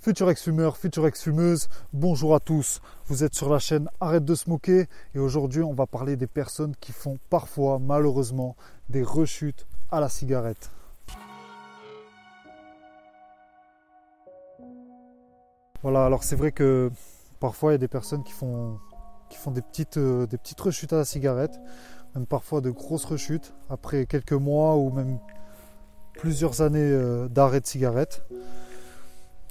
Futur ex-fumeur, future ex-fumeuse, bonjour à tous. Vous êtes sur la chaîne Arrête de Smoker et aujourd'hui on va parler des personnes qui font parfois malheureusement des rechutes à la cigarette. Voilà, alors c'est vrai que parfois il y a des personnes qui font des petites rechutes à la cigarette, même parfois de grosses rechutes après quelques mois ou même plusieurs années d'arrêt de cigarette.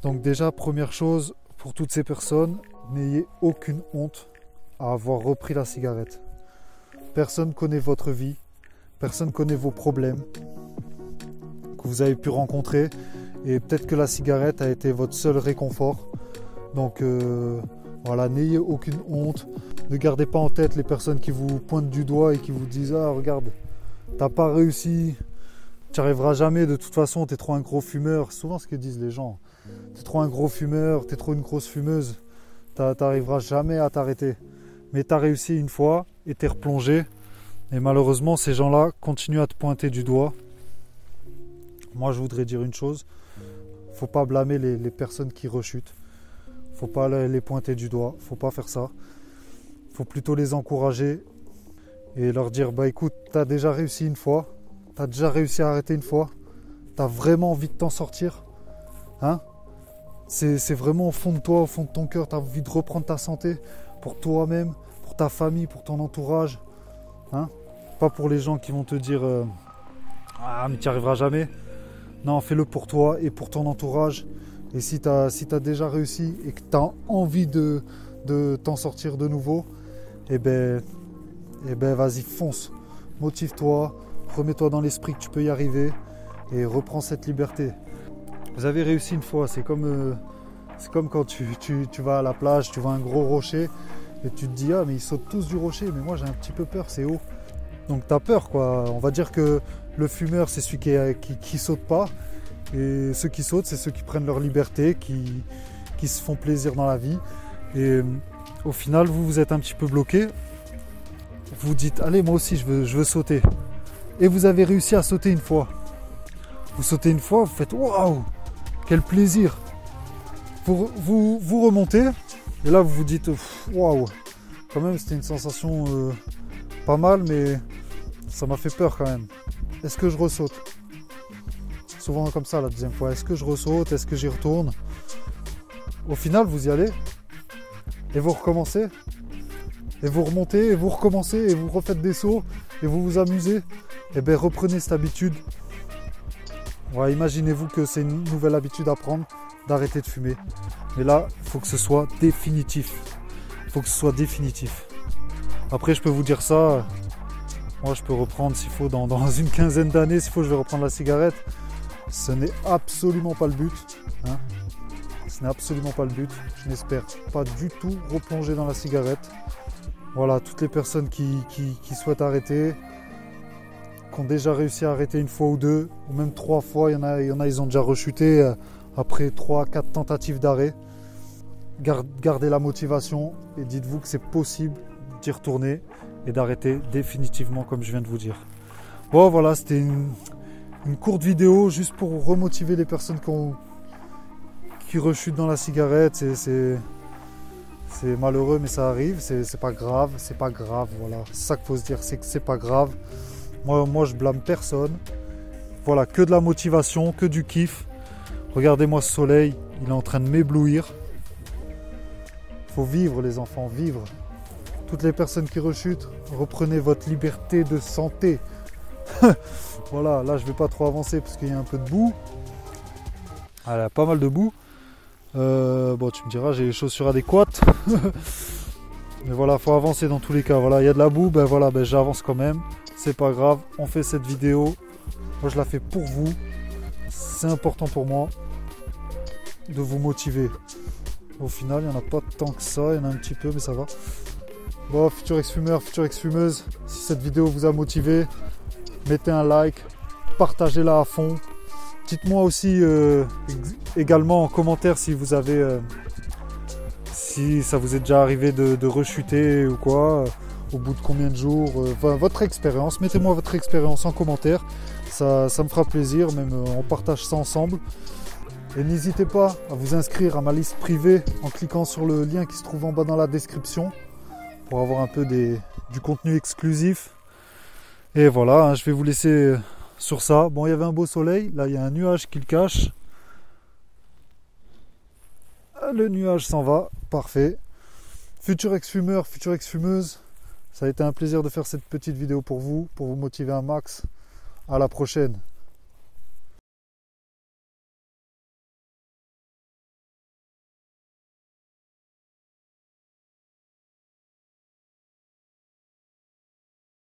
Donc déjà, première chose, pour toutes ces personnes, n'ayez aucune honte à avoir repris la cigarette. Personne ne connaît votre vie, personne ne connaît vos problèmes que vous avez pu rencontrer et peut-être que la cigarette a été votre seul réconfort. Donc voilà, n'ayez aucune honte. Ne gardez pas en tête les personnes qui vous pointent du doigt et qui vous disent « Ah, regarde, t'as pas réussi, tu n'y arriveras jamais, de toute façon, t'es trop un gros fumeur. » Souvent ce que disent les gens. T'es trop un gros fumeur, t'es trop une grosse fumeuse, t'arriveras jamais à t'arrêter. Mais t'as réussi une fois et t'es replongé. Et malheureusement, ces gens-là continuent à te pointer du doigt. Moi, je voudrais dire une chose. Faut pas blâmer les personnes qui rechutent. Faut pas les pointer du doigt. Faut pas faire ça. Faut plutôt les encourager et leur dire, bah écoute, t'as déjà réussi une fois. T'as déjà réussi à arrêter une fois. T'as vraiment envie de t'en sortir. Hein? C'est vraiment au fond de toi, au fond de ton cœur, tu as envie de reprendre ta santé pour toi-même, pour ta famille, pour ton entourage. Hein? Pas pour les gens qui vont te dire ah mais tu n'y arriveras jamais. Non, fais-le pour toi et pour ton entourage. Et si tu as déjà réussi et que tu as envie de t'en sortir de nouveau, eh ben vas-y, fonce. Motive-toi, remets-toi dans l'esprit que tu peux y arriver et reprends cette liberté. Vous avez réussi une fois, c'est comme quand tu vas à la plage, tu vois un gros rocher et tu te dis ah mais ils sautent tous du rocher, mais moi j'ai un petit peu peur, c'est haut. Donc tu as peur quoi. On va dire que le fumeur c'est celui qui saute pas et ceux qui sautent c'est ceux qui prennent leur liberté, qui se font plaisir dans la vie. Et au final vous êtes un petit peu bloqué. Vous dites allez moi aussi je veux sauter. Et vous avez réussi à sauter une fois. Vous sautez une fois, vous faites waouh, quel plaisir. Vous remontez et là vous vous dites waouh, quand même c'était une sensation pas mal, mais ça m'a fait peur quand même. Est-ce que je ressaute? Souvent comme ça la deuxième fois. Est-ce que je ressaute? Est-ce que j'y retourne? Au final vous y allez et vous recommencez et vous remontez et vous recommencez et vous refaites des sauts et vous vous amusez. Et bien reprenez cette habitude. Ouais, imaginez-vous que c'est une nouvelle habitude à prendre, d'arrêter de fumer. Mais là, il faut que ce soit définitif. Il faut que ce soit définitif. Après, je peux vous dire ça. Moi, je peux reprendre s'il faut dans une quinzaine d'années. S'il faut, je vais reprendre la cigarette. Ce n'est absolument pas le but. Hein. Ce n'est absolument pas le but. Je n'espère pas du tout replonger dans la cigarette. Voilà, toutes les personnes qui souhaitent arrêter, qui ont déjà réussi à arrêter une fois ou deux, ou même 3 fois, il y en a, ils ont déjà rechuté après 3-4 tentatives d'arrêt. Gardez la motivation et dites-vous que c'est possible d'y retourner et d'arrêter définitivement comme je viens de vous dire. Bon voilà, c'était une courte vidéo juste pour remotiver les personnes qui rechutent dans la cigarette. C'est malheureux mais ça arrive, c'est pas grave, voilà. C'est ça qu'il faut se dire, c'est que c'est pas grave. Moi je blâme personne. Voilà, que de la motivation, que du kiff. Regardez-moi ce soleil, il est en train de m'éblouir. Faut vivre les enfants, vivre. Toutes les personnes qui rechutent, reprenez votre liberté de santé. Voilà, là je vais pas trop avancer parce qu'il y a un peu de boue. Ah, il y a pas mal de boue. Bon tu me diras, j'ai les chaussures adéquates. Mais voilà, faut avancer dans tous les cas. Voilà, il y a de la boue, j'avance quand même. C'est pas grave, on fait cette vidéo. Moi je la fais pour vous. C'est important pour moi de vous motiver. Au final, il n'y en a pas tant que ça, il y en a un petit peu, mais ça va. Bon, futur ex-fumeur, future ex-fumeuse, si cette vidéo vous a motivé, mettez un like, partagez-la à fond. Dites-moi aussi également en commentaire si vous avez si ça vous est déjà arrivé de rechuter ou quoi, au bout de combien de jours, votre expérience. Mettez-moi votre expérience en commentaire, ça me fera plaisir, même on partage ça ensemble. Et n'hésitez pas à vous inscrire à ma liste privée en cliquant sur le lien qui se trouve en bas dans la description pour avoir un peu du contenu exclusif. Et voilà, je vais vous laisser sur ça. Bon, il y avait un beau soleil, là il y a un nuage qui le cache. Le nuage s'en va, parfait. Futur ex-fumeur, future ex-fumeuse, ça a été un plaisir de faire cette petite vidéo pour vous motiver un max. À la prochaine.